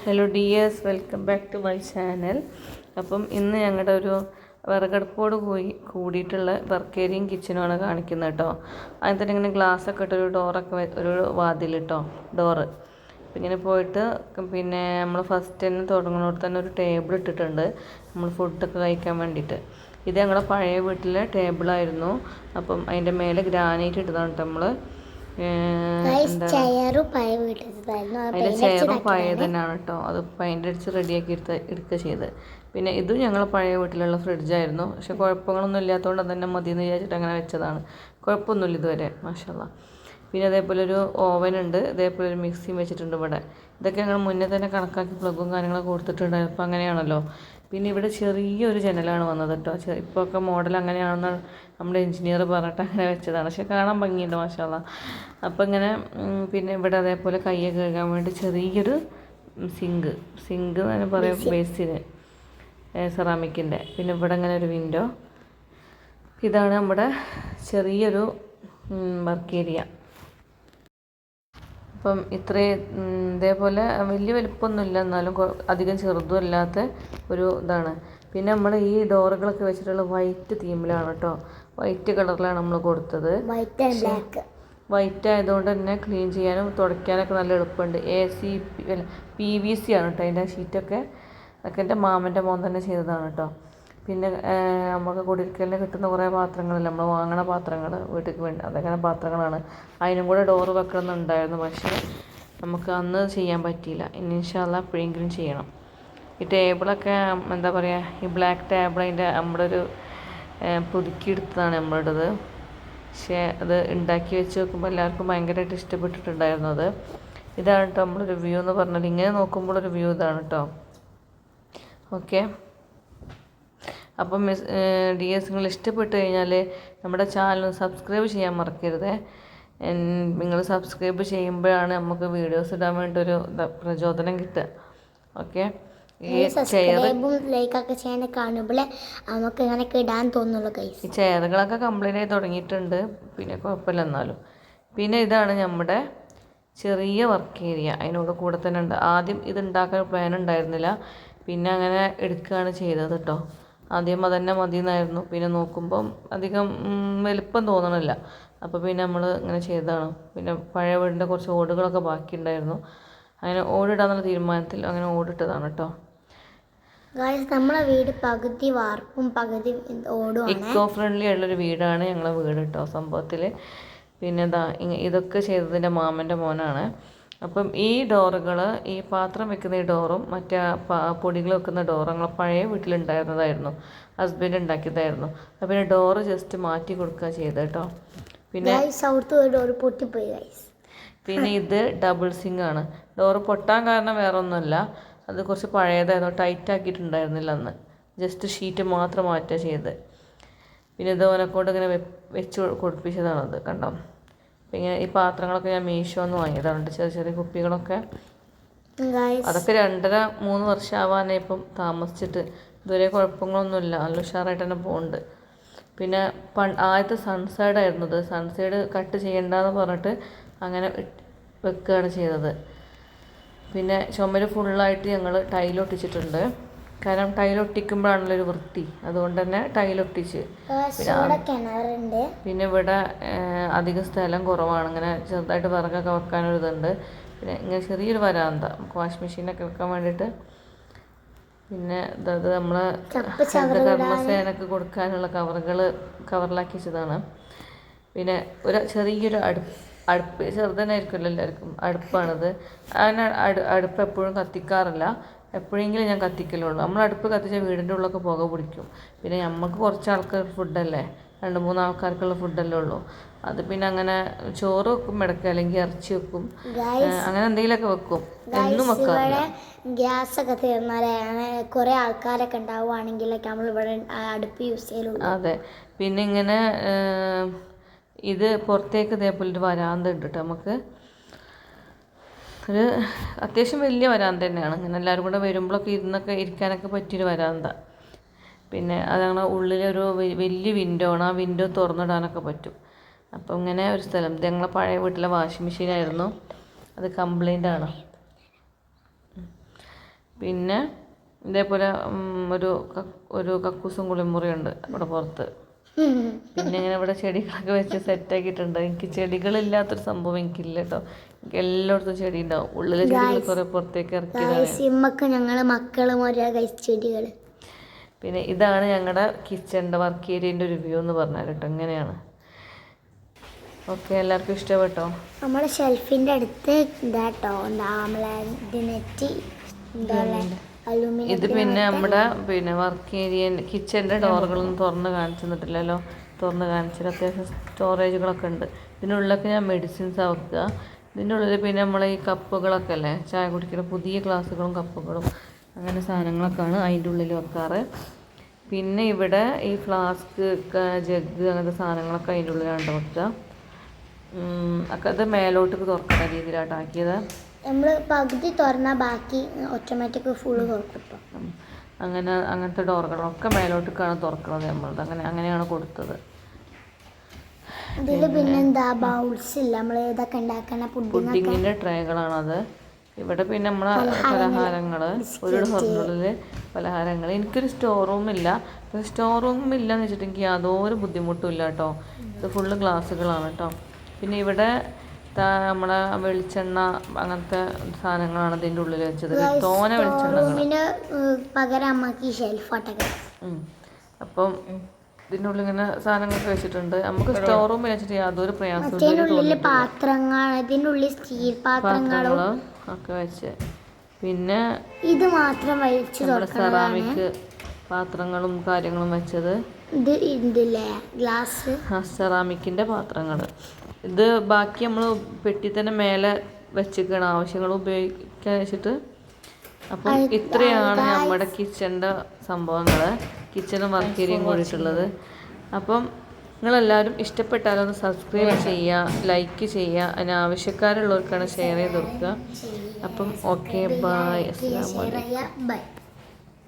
Hello dears, welcome back to my channel. അപ്പം ഇന്ന് ഞങ്ങളുടെ ഒരു വിറകടുപ്പോട് കൂടിയിട്ടുള്ള വർക്ക് ഏരിയയും കിച്ചനുമാണ് കാണിക്കുന്നത് കേട്ടോ. അതിന് തന്നെ ഇങ്ങനെ ഗ്ലാസ്സൊക്കെ ഇട്ടൊരു ഡോറൊക്കെ ഒരു വാതിൽ കേട്ടോ, ഡോറ്. അപ്പം ഇങ്ങനെ പോയിട്ട് പിന്നെ നമ്മൾ ഫസ്റ്റ് തന്നെ തുടങ്ങുന്നതോട് തന്നെ ഒരു ടേബിൾ ഇട്ടിട്ടുണ്ട് നമ്മൾ ഫുഡൊക്കെ കഴിക്കാൻ വേണ്ടിയിട്ട്. ഇത് ഞങ്ങളുടെ പഴയ വീട്ടിലെ ടേബിളായിരുന്നു. അപ്പം അതിൻ്റെ മേലെ ഗ്രാനൈറ്റ് ഇട്ടതാണ് കേട്ടോ നമ്മൾ. അതിൻ്റെ ചെയറും പഴയ തന്നെയാണ് കേട്ടോ. അത് പെയിൻ്റ് അടിച്ച് റെഡിയാക്കി എടുക്കുക ചെയ്ത്. പിന്നെ ഇതും ഞങ്ങൾ പഴയ വീട്ടിലുള്ള ഫ്രിഡ്ജായിരുന്നു. പക്ഷെ കുഴപ്പങ്ങളൊന്നും ഇല്ലാത്തതുകൊണ്ട് അത് തന്നെ മതി എന്ന് വിചാരിച്ചിട്ട് അങ്ങനെ വെച്ചതാണ്. കുഴപ്പമൊന്നുമില്ല ഇതുവരെ, മാഷാല്ലാ. പിന്നെ അതേപോലെ ഒരു ഓവൻ ഉണ്ട്, അതേപോലെ ഒരു മിക്സിയും വെച്ചിട്ടുണ്ട് ഇവിടെ. ഇതൊക്കെ ഞങ്ങൾ മുന്നേ തന്നെ കണക്കാക്കി പ്ലഗും കാര്യങ്ങളൊക്കെ കൊടുത്തിട്ടുണ്ടായിരുന്നു. അപ്പോൾ അങ്ങനെയാണല്ലോ. പിന്നെ ഇവിടെ ചെറിയൊരു ജനലാണ് വന്നത് കേട്ടോ. ഇപ്പോൾ ഒക്കെ മോഡൽ അങ്ങനെയാണെന്ന് നമ്മുടെ എഞ്ചിനീയർ പറഞ്ഞിട്ട് അങ്ങനെ വെച്ചതാണ്. പക്ഷെ കാണാൻ ഭംഗിയുണ്ട്, മാഷാല്ലാ. അപ്പോൾ ഇങ്ങനെ പിന്നെ ഇവിടെ അതേപോലെ കയ്യൊക്കെ കഴുകാൻ വേണ്ടി ചെറിയൊരു സിങ്ക് എന്ന് തന്നെ പറയും, ബേസിന് സെറാമിക്കിൻ്റെ. പിന്നെ ഇവിടെ ഇങ്ങനെ ഒരു വിൻഡോ. ഇതാണ് നമ്മുടെ ചെറിയൊരു വർക്ക് ഏരിയ. അപ്പം ഇതേപോലെ വലിയ വലിപ്പമൊന്നുമില്ല, എന്നാലും അധികം ചെറുതും അല്ലാത്ത ഒരു ഇതാണ്. പിന്നെ നമ്മൾ ഈ ഡോറുകളൊക്കെ വെച്ചിട്ടുള്ള വൈറ്റ് തീമിലാണ് കേട്ടോ, വൈറ്റ് കളറിലാണ് നമ്മൾ കൊടുത്തത്. വൈറ്റ് ആയതുകൊണ്ട് തന്നെ ക്ലീൻ ചെയ്യാനും തുടയ്ക്കാനൊക്കെ നല്ല എളുപ്പമുണ്ട്. PVC ആണ് കേട്ടോ അതിൻ്റെ ഷീറ്റൊക്കെ. അതൊക്കെ എൻ്റെ മാമൻ്റെ മോൻ തന്നെ ചെയ്തതാണ് കേട്ടോ. പിന്നെ നമുക്ക് കുടിയിരിക്കലിന് കിട്ടുന്ന കുറേ പാത്രങ്ങളില്ല, നമ്മൾ വാങ്ങണ പാത്രങ്ങൾ വീട്ടിലേക്ക് വേണ്ടി, അതങ്ങനെ പാത്രങ്ങളാണ്. അതിനും കൂടെ ഡോറ് വെക്കണമെന്നുണ്ടായിരുന്നു, പക്ഷേ നമുക്ക് അന്ന് ചെയ്യാൻ പറ്റിയില്ല. ഇനി ഇൻഷാ അല്ലാഹ് എപ്പോഴെങ്കിലും ചെയ്യണം. ഈ ടേബിളൊക്കെ എന്താ പറയുക, ഈ ബ്ലാക്ക് ടേബിൾ അതിൻ്റെ നമ്മുടെ ഒരു പുതുക്കിയെടുത്തതാണ് നമ്മളുടേത്. പക്ഷേ അത് ഉണ്ടാക്കി വെച്ച് നോക്കുമ്പോൾ എല്ലാവർക്കും ഭയങ്കരമായിട്ട് ഇഷ്ടപ്പെട്ടിട്ടുണ്ടായിരുന്നു അത്. ഇതാണ് കേട്ടോ നമ്മളൊരു വ്യൂ എന്ന് പറഞ്ഞാൽ. ഇങ്ങനെ നോക്കുമ്പോഴൊരു വ്യൂ ഇതാണ് കേട്ടോ. ഓക്കെ, അപ്പം ഡിയേഴ്സ്, നിങ്ങൾ ഇഷ്ടപ്പെട്ട് കഴിഞ്ഞാൽ നമ്മുടെ ചാനൽ സബ്സ്ക്രൈബ് ചെയ്യാൻ മറക്കരുത്. നിങ്ങൾ സബ്സ്ക്രൈബ് ചെയ്യുമ്പോഴാണ് നമുക്ക് വീഡിയോസ് ഇടാൻ വേണ്ടി ഒരു പ്രചോദനം കിട്ടുക. ഓക്കെ, ഈ ചെയറുകളൊക്കെ കംപ്ലീറ്റ് ആയി തുടങ്ങിയിട്ടുണ്ട്, പിന്നെ കുഴപ്പമില്ല എന്നാലും. പിന്നെ ഇതാണ് നമ്മുടെ ചെറിയ വർക്ക് ഏരിയ, അതിനോട് കൂടെ തന്നെ ഉണ്ട്. ആദ്യം ഇത് ഉണ്ടാക്കാൻ പ്ലാൻ ഉണ്ടായിരുന്നില്ല, പിന്നെ അങ്ങനെ എടുക്കുകയാണ് ചെയ്തത് കേട്ടോ. ആദ്യം അതന്നെ മതി എന്നായിരുന്നു, പിന്നെ നോക്കുമ്പം അധികം വലുപ്പം തോന്നണില്ല. അപ്പോൾ പിന്നെ നമ്മൾ ഇങ്ങനെ ചെയ്തതാണ്. പിന്നെ പഴയ വീടിൻ്റെ കുറച്ച് ഓടുകളൊക്കെ ബാക്കിയുണ്ടായിരുന്നു, അങ്ങനെ ഓടിടാന്നുള്ള തീരുമാനത്തിൽ അങ്ങനെ ഓടിട്ടതാണ് കേട്ടോ. നമ്മളെ വീട് പകുതി വാർപ്പും പകുതി ഓടും. ഇക്കോ ഫ്രണ്ട്ലി ഉള്ളൊരു വീടാണ് ഞങ്ങളെ വീട് കേട്ടോ സംഭവത്തിൽ. പിന്നെ ഇതൊക്കെ ചെയ്തതിൻ്റെ മാമൻ്റെ മോനാണ്. അപ്പം ഈ ഡോറുകൾ, ഈ പാത്രം വെക്കുന്ന ഈ ഡോറും മറ്റേ പൊടികൾ വെക്കുന്ന ഡോറും ഞങ്ങൾ പഴയ വീട്ടിലുണ്ടായിരുന്നതായിരുന്നു, ഹസ്ബൻഡ് ഉണ്ടാക്കിയതായിരുന്നു. അപ്പം പിന്നെ ഡോറ് ജസ്റ്റ് മാറ്റി കൊടുക്കുക ചെയ്ത് കേട്ടോ. പിന്നെ പിന്നെ ഇത് ഡബിൾ സിങ്ക് ആണ്. ഡോറ് പൊട്ടാൻ കാരണം വേറെ ഒന്നുമല്ല, അത് കുറച്ച് പഴയതായിരുന്നു, ടൈറ്റ് ആക്കിയിട്ടുണ്ടായിരുന്നില്ല അന്ന്. ജസ്റ്റ് ഷീറ്റ് മാത്രം മാറ്റുക ചെയ്ത്. പിന്നെ ഇത് ഓനെക്കൊണ്ട് ഇങ്ങനെ വെച്ച് കൊടുപ്പിച്ചതാണത്, കണ്ടോ. പിന്നെ ഈ പാത്രങ്ങളൊക്കെ ഞാൻ മീഷോന്ന് വാങ്ങിയതാണ്, ചെറിയ ചെറിയ കുപ്പികളൊക്കെ. അതൊക്കെ 2.5-3 വർഷം ആവാനായി ഇപ്പം താമസിച്ചിട്ട്. ഇതുവരെ കുഴപ്പങ്ങളൊന്നുമില്ല, നല്ല ഉഷാറായിട്ട് തന്നെ പോകുന്നുണ്ട്. പിന്നെ ആദ്യത്തെ സൺസൈഡ് ആയിരുന്നു ഇത്. സൺസൈഡ് കട്ട് ചെയ്യണ്ടെന്ന് പറഞ്ഞിട്ട് അങ്ങനെ വെക്കുകയാണ് ചെയ്തത്. പിന്നെ ചുമര് ഫുള്ളായിട്ട് ഞങ്ങൾ ടൈലൊട്ടിച്ചിട്ടുണ്ട്, കാരണം ടൈലൊട്ടിക്കുമ്പോഴാണല്ലോ ഒരു വൃത്തി, അതുകൊണ്ട് തന്നെ ടൈലൊട്ടിച്ച്. പിന്നെ ഇവിടെ അധികം സ്ഥലം കുറവാണ്, ഇങ്ങനെ ചെറുതായിട്ട് വിറകൊക്കെ വെക്കാനൊരിതുണ്ട്. പിന്നെ ഇങ്ങനെ ചെറിയൊരു വരാന്ത, നമുക്ക് വാഷിംഗ് മെഷീനൊക്കെ വെക്കാൻ വേണ്ടിയിട്ട്. പിന്നെ അത് നമ്മളെ കർമ്മസേനക്ക് കൊടുക്കാനുള്ള കവറിലാക്കി വെച്ചതാണ്. പിന്നെ ഒരു ചെറിയൊരു അടുപ്പ് ചെറുതനായിരിക്കുമല്ലോ എല്ലാവർക്കും, അടുപ്പാണിത്. അങ്ങനെ അടുപ്പ് എപ്പോഴും കത്തിക്കാറില്ല, എപ്പോഴെങ്കിലും ഞാൻ കത്തിക്കലുള്ളൂ. നമ്മൾ അടുപ്പ് കത്തിച്ചാൽ വീടിൻ്റെ ഉള്ളൊക്കെ പുക പിടിക്കും. പിന്നെ നമുക്ക് കുറച്ച് ആൾക്കാർ ഫുഡല്ലേ, 2-3 ആൾക്കാർക്കുള്ള ഫുഡല്ലേ ഉള്ളൂ. അത് പിന്നെ അങ്ങനെ ചോറ് വെക്കും ഇടയ്ക്ക്, അല്ലെങ്കിൽ ഇറച്ചി വെക്കും, അങ്ങനെ എന്തെങ്കിലുമൊക്കെ വെക്കും, എന്നും വെക്കാറില്ല. ഗ്യാസൊക്കെ തീർന്നാലേ കുറേ ആൾക്കാരൊക്കെ ഉണ്ടാവുകയാണെങ്കിലൊക്കെ നമ്മൾ ഇവിടെ അടുപ്പ് യൂസ് ചെയ്യലുള്ളൂ. അതെ. പിന്നെ ഇങ്ങനെ ഇത് പുറത്തേക്ക് ഇതേപോലെ ഒരു വരാന്ത ഉണ്ട് കേട്ടോ. നമുക്ക് ഒരു അത്യാവശ്യം വലിയ വരാന്ത തന്നെയാണ്, ഇങ്ങനെ എല്ലാവരും കൂടെ വരുമ്പോഴൊക്കെ ഇരിക്കാനൊക്കെ പറ്റിയൊരു വരാന്ത. പിന്നെ അത് ഞങ്ങളുടെ ഉള്ളിലൊരു വലിയ വിൻഡോ ആണ്, ആ വിൻഡോ തുറന്നിടാനൊക്കെ പറ്റും. അപ്പോൾ ഇങ്ങനെ ഒരു സ്ഥലം. ഇത് ഞങ്ങളെ പഴയ വീട്ടിലെ വാഷിംഗ് മെഷീനായിരുന്നു, അത് കംപ്ലൈൻ്റ് ആണ്. പിന്നെ ഇതേപോലെ ഒരു കക്കൂസും കുളിമുറിയുണ്ട് അവിടെ പുറത്ത്. പിന്നെ ഇങ്ങനെ ഇവിടെ ചെടികളൊക്കെ വെച്ച് സെറ്റാക്കിയിട്ടുണ്ട്. എനിക്ക് ചെടികളില്ലാത്തൊരു സംഭവം എനിക്കില്ല കേട്ടോ. എനിക്ക് എല്ലായിടത്തും ചെടി ഉണ്ടാവും. ഉള്ളിലെ ചെടികൾ കുറേ പുറത്തേക്ക് ഇറക്കിയതാണ്. ഞങ്ങളെ മക്കളും ഓരോ ചെടികൾ. പിന്നെ ഇതാണ് ഞങ്ങളുടെ കിച്ചണിൻ്റെ വർക്ക് ഏരിയൻ്റെ ഒരു വ്യൂ എന്ന് പറഞ്ഞാൽ കേട്ടോ. ഇങ്ങനെയാണ്. ഓക്കെ, എല്ലാവർക്കും ഇഷ്ടപ്പെട്ടോ? നമ്മുടെ ഷെൽഫിൻ്റെ അടുത്ത് ഇതാട്ടോ നമ്മളെ നെറ്റ് ഇത് പിന്നെ നമ്മുടെ വർക്ക് ഏരിയ കിച്ചൻ്റെ ഡോറുകളൊന്നും തുറന്ന് കാണിച്ചു തന്നിട്ടില്ലല്ലോ. തുറന്ന് കാണിച്ചിട്ട് അത്യാവശ്യം സ്റ്റോറേജുകളൊക്കെ ഉണ്ട്. ഇതിനുള്ളിലൊക്കെ ഞാൻ മെഡിസിൻസ് വെക്കുക. ഇതിൻ്റെ ഉള്ളിൽ പിന്നെ നമ്മളെ ഈ കപ്പുകളൊക്കെ അല്ലേ, ചായ കുടിക്കുന്ന പുതിയ ഗ്ലാസ്സുകളും കപ്പുകളും അങ്ങനെ സാധനങ്ങളൊക്കെയാണ് അതിൻ്റെ ഉള്ളിൽ വെക്കാറ്. പിന്നെ ഇവിടെ ഈ ഫ്ലാസ്ക്, ജഗ് അങ്ങനത്തെ സാധനങ്ങളൊക്കെ അതിൻ്റെ ഉള്ളിലാണ് വെക്കുക. ഒക്കെ അത് മേലോട്ടേക്ക് തുറക്കുന്ന രീതിയിലായിട്ട് ആക്കിയത്. നമ്മൾ പകുതി തുറന്നാൽ ബാക്കി ഓട്ടോമാറ്റിക് ഫുള്ള് തുറക്കും. അങ്ങനത്തെ ഡോറുകളൊക്കെ മേലോട്ടേക്കാണ് തുറക്കുന്നത് നമ്മളത്. അങ്ങനെയാണ് കൊടുത്തത്. ഇതിൽ പിന്നെന്താ ബൗൾസ് ഇല്ല, നമ്മൾ ഇതൊക്കെ ഉണ്ടാക്കുന്ന പുഡിങ്ങിൻ്റെ ട്രേകളാണത്. ഇവിടെ പിന്നെ നമ്മളെ പലഹാരങ്ങൾ, ഒരു ഡോറിനുള്ളിൽ പലഹാരങ്ങൾ. എനിക്കൊരു സ്റ്റോർ റൂമില്ല. സ്റ്റോർ റൂമില്ല എന്ന് വെച്ചിട്ട് എനിക്ക് യാതൊരു ബുദ്ധിമുട്ടും ഇല്ല കേട്ടോ. ഇത് ഫുള്ള് ഗ്ലാസ്സുകളാണ് കേട്ടോ. പിന്നെ ഇവിടെ നമ്മളെ വെളിച്ചെണ്ണ അങ്ങനത്തെ സാധനങ്ങളാണ് ഇതിൻ്റെ ഉള്ളിൽ വെച്ചത്. തോനെ വെളിച്ചെണ്ണ അപ്പം ഇതിൻ്റെ ഉള്ളിൽ ഇങ്ങനെ സാധനങ്ങളൊക്കെ വെച്ചിട്ടുണ്ട്. നമുക്ക് സ്റ്റോർ റൂമിൽ വെച്ചിട്ട് യാതൊരു പ്രയാസവും പാത്രങ്ങളും ഒക്കെ വെച്ച്. പിന്നെ ഇത് മാത്രം നമ്മുടെ സെറാമിക് പാത്രങ്ങളും കാര്യങ്ങളും വെച്ചത്. ഗ്ലാസ് സെറാമിക്കിൻ്റെ പാത്രങ്ങൾ. ഇത് ബാക്കി നമ്മൾ പെട്ടി തന്നെ മേലെ വെച്ചിരിക്കണം ആവശ്യങ്ങൾ ഉപയോഗിക്കാൻ വെച്ചിട്ട്. അപ്പം ഇത്രയാണ് നമ്മുടെ കിച്ചൻ്റെ സംഭവങ്ങൾ. കിച്ചണും വർക്ക് ഏരിയയും കൂടിയിട്ടുള്ളത്. അപ്പം നിങ്ങളെല്ലാവരും ഇഷ്ടപ്പെട്ടാലൊന്ന് സബ്സ്ക്രൈബ് ചെയ്യുക, ലൈക്ക് ചെയ്യുക. അതിന് ആവശ്യക്കാരുള്ളവർക്കാണ് ഷെയർ ചെയ്ത് കൊടുക്കുക. അപ്പം ഓക്കെ, ബൈ. അസ്സലാമു അലൈക്കും.